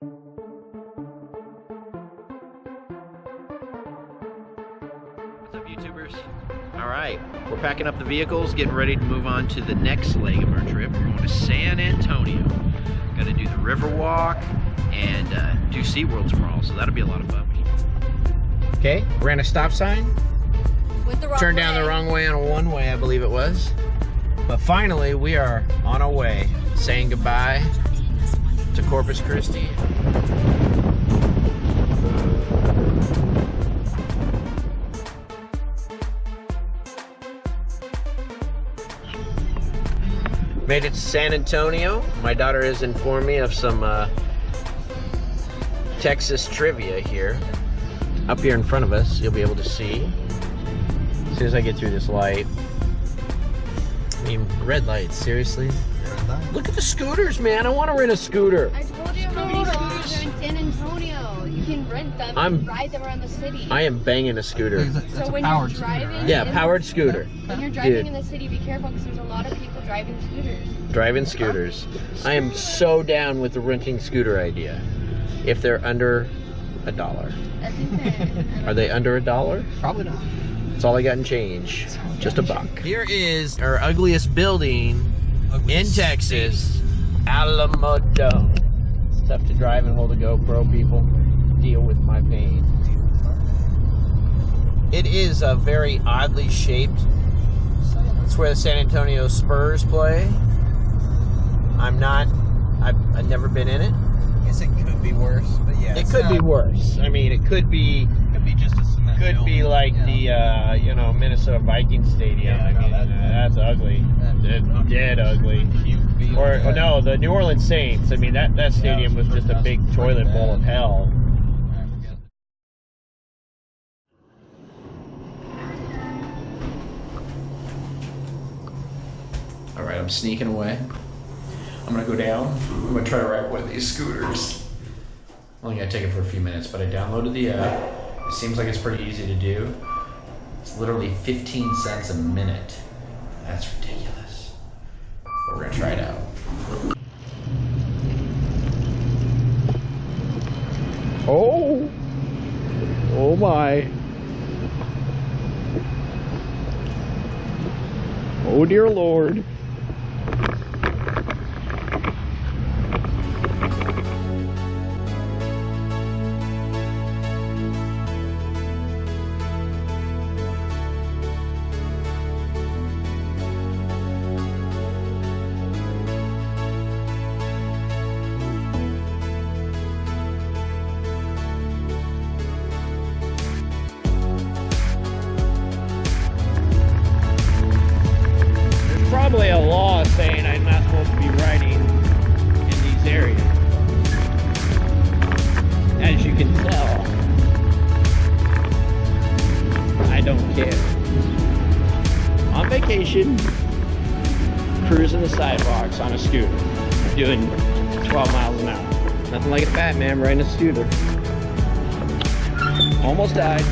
What's up, YouTubers? All right, we're packing up the vehicles, getting ready to move on to the next leg of our trip. We're going to San Antonio. Got to do the river walk and do SeaWorld tomorrow, so that'll be a lot of fun. Okay, ran a stop sign. Went the wrong Turned down the wrong way on a one-way, I believe it was. But finally, we are on our way, saying goodbye to Corpus Christi. Made it to San Antonio. My daughter has informed me of some Texas trivia here. Up here in front of us, you'll be able to see. As soon as I get through this light. I mean, red lights, seriously? Look at the scooters, man. I want to rent a scooter. I told you how many scooters are in San Antonio. You can rent them and ride them around the city. I am banging a scooter. So when you're driving, right? Yeah, powered scooter. When you're driving in the city, be careful because there's a lot of people driving scooters. Driving scooters. I am so down with the renting scooter idea. If they're under $1. I think Are they under $1? Probably not. That's all I got in change. Just a buck. Here is our ugliest building in Texas, Alamo Dome. It's tough to drive and hold a GoPro, people. Deal with my pain. It is a very oddly shaped. It's where the San Antonio Spurs play. I've never been in it. I guess it could be worse, but yeah. It could be worse. I mean, it could be just a cement could building. be like the Minnesota Vikings Stadium. Yeah, I mean, that's ugly. Dead ugly. Or no, the New Orleans Saints. I mean, that stadium was just a big toilet bowl of hell. All right, I'm sneaking away. I'm gonna go down. I'm gonna try to ride one of these scooters. Only gotta take it for a few minutes, but I downloaded the app. It seems like it's pretty easy to do. It's literally 15 cents a minute. That's ridiculous. But we're gonna try it out. Oh! Oh my. Oh dear Lord. Probably a law saying I'm not supposed to be riding in these areas. As you can tell, I don't care. On vacation, cruising the sidewalks on a scooter, doing 12 miles an hour. Nothing like a fat man riding a scooter. Almost died.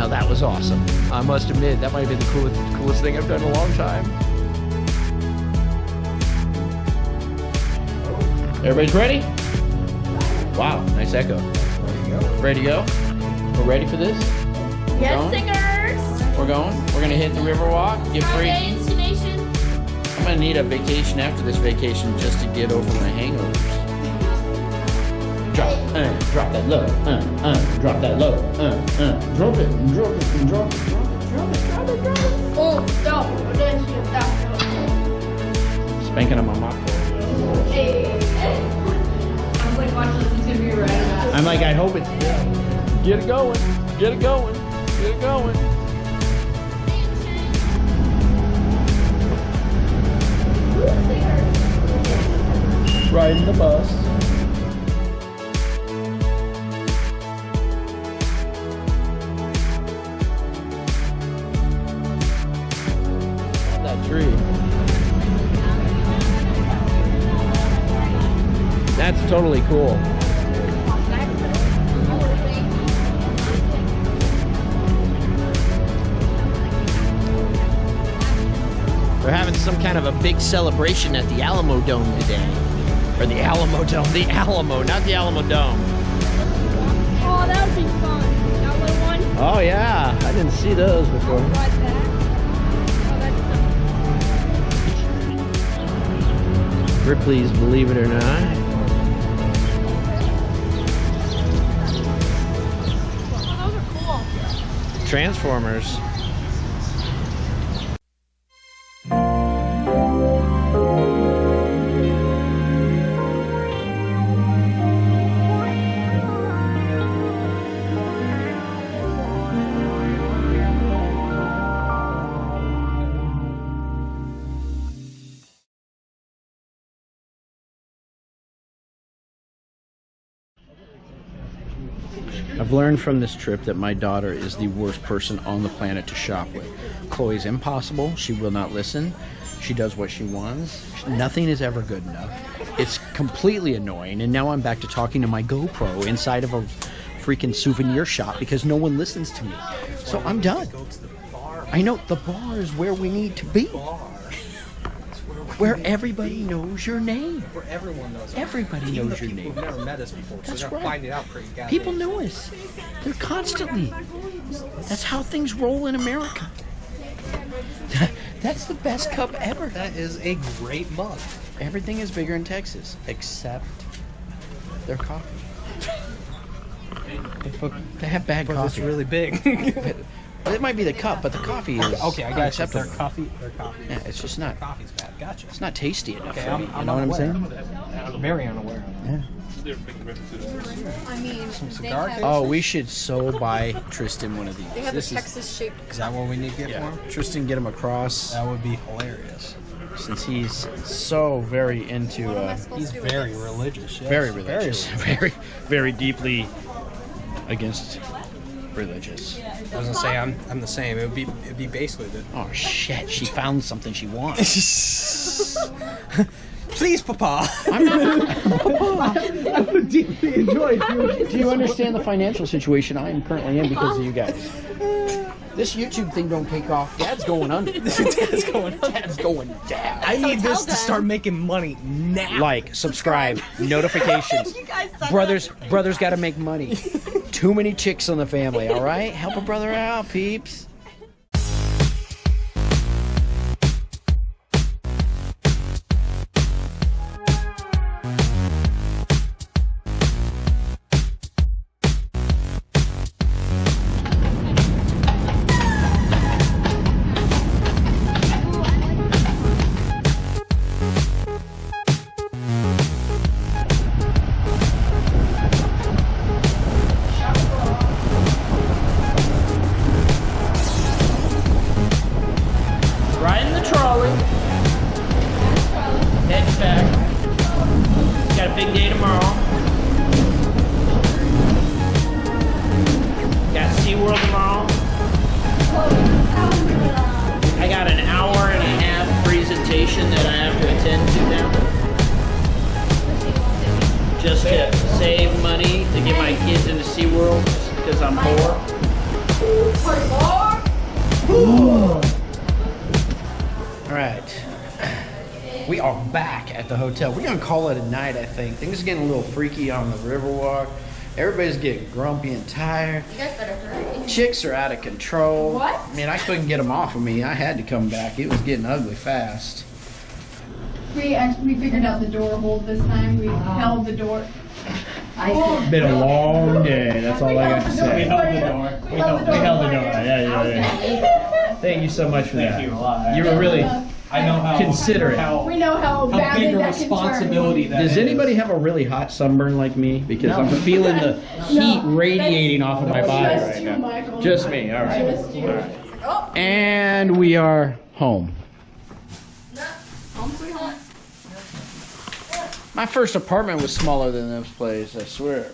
That was awesome. I must admit, that might have been the coolest thing I've done in a long time. Everybody's ready? Wow, nice echo. Ready to go? We're ready for this? Yes, singers! We're going? We're going to hit the river walk, get free. Destination. I'm going to need a vacation after this vacation just to get over my hangovers. Drop that low, drop that low, drop it, and drop it, and drop it, drop it. Oh, stop. Spanking on my mock. Hey. I'm like, watch this, it's gonna be right now. I'm like, I hope it's, get it going, get it going, get it going. Riding the bus. Tree. That's totally cool. having some kind of a big celebration at the Alamo Dome today. Or the Alamo Dome. The Alamo, not the Alamo Dome. Oh, that would be fun. That little one. Oh, yeah. I didn't see those before. Ride that. Oh, that's Ripley's Believe It or Not. those are cool. Transformers. I've learned from this trip that my daughter is the worst person on the planet to shop with. Chloe's impossible. She will not listen. She does what she wants. Nothing is ever good enough. It's completely annoying. And now I'm back to talking to my GoPro inside of a freaking souvenir shop because no one listens to me. So I'm done. I know the bar is where we need to be. Where everybody knows your name. Where everyone knows. Everybody knows your name. Who've never met us before, so That's they're gonna right. find it out pretty goddamn. People know us. They're constantly. That's how things roll in America. That's the best cup ever. That is a great mug. Everything is bigger in Texas, except their coffee. They have bad But it's coffee. really big. It might be the cup, but the coffee is Okay, I got it. acceptable. Their coffee. Their coffee. Yeah, it's just not. Coffee's bad. Gotcha. It's not tasty enough Okay, for me. You I'm know what I'm unaware. saying? I'm very unaware. Yeah. I mean, cigar case? Oh, we should so buy Tristan one of these. They have This a is Texas shaped. Is that what we need to get for yeah. him? Tristan, get him across That would be hilarious. since he's so very into. He's very religious. Yes. Very religious. Very, very deeply against religious. I was gonna say I'm the same. It'd be basically the. Oh shit! She found something she wants. Please, Papa. I'm not. I would deeply enjoy it. Do you understand the financial situation I am currently in because of you guys? This YouTube thing don't take off. Dad's going under. Dad's going under. Dad's going down. I need tell this to them. start making money now. Like, subscribe, notifications. You guys suck. Brothers got to make money. Too many chicks in the family. All right, help a brother out, peeps. Riding the trolley. Heading back. Got a big day tomorrow. Got SeaWorld tomorrow. I got an hour and a half presentation that I have to attend to now. Just to save money to get my kids into SeaWorld because I'm poor. All right, we are back at the hotel. We're gonna call it a night, I think. Things are getting a little freaky on the Riverwalk. Everybody's getting grumpy and tired. You guys better hurry. Chicks are out of control. What? Man, I couldn't get them off of me. I had to come back. It was getting ugly fast. We figured out the door hold this time. We held the door. Been a long day. That's all I got to say. We held the door. We held the door. Yeah. Thank you so much for that. You were really I know how considerate. We know how badly big a that can turn. responsibility that Does is. anybody have a really hot sunburn like me? Because I'm feeling the heat radiating off of my body Just right you, now. Michael. Just me. All right. Just you. And we are home. Home sweet home. My first apartment was smaller than this place, I swear.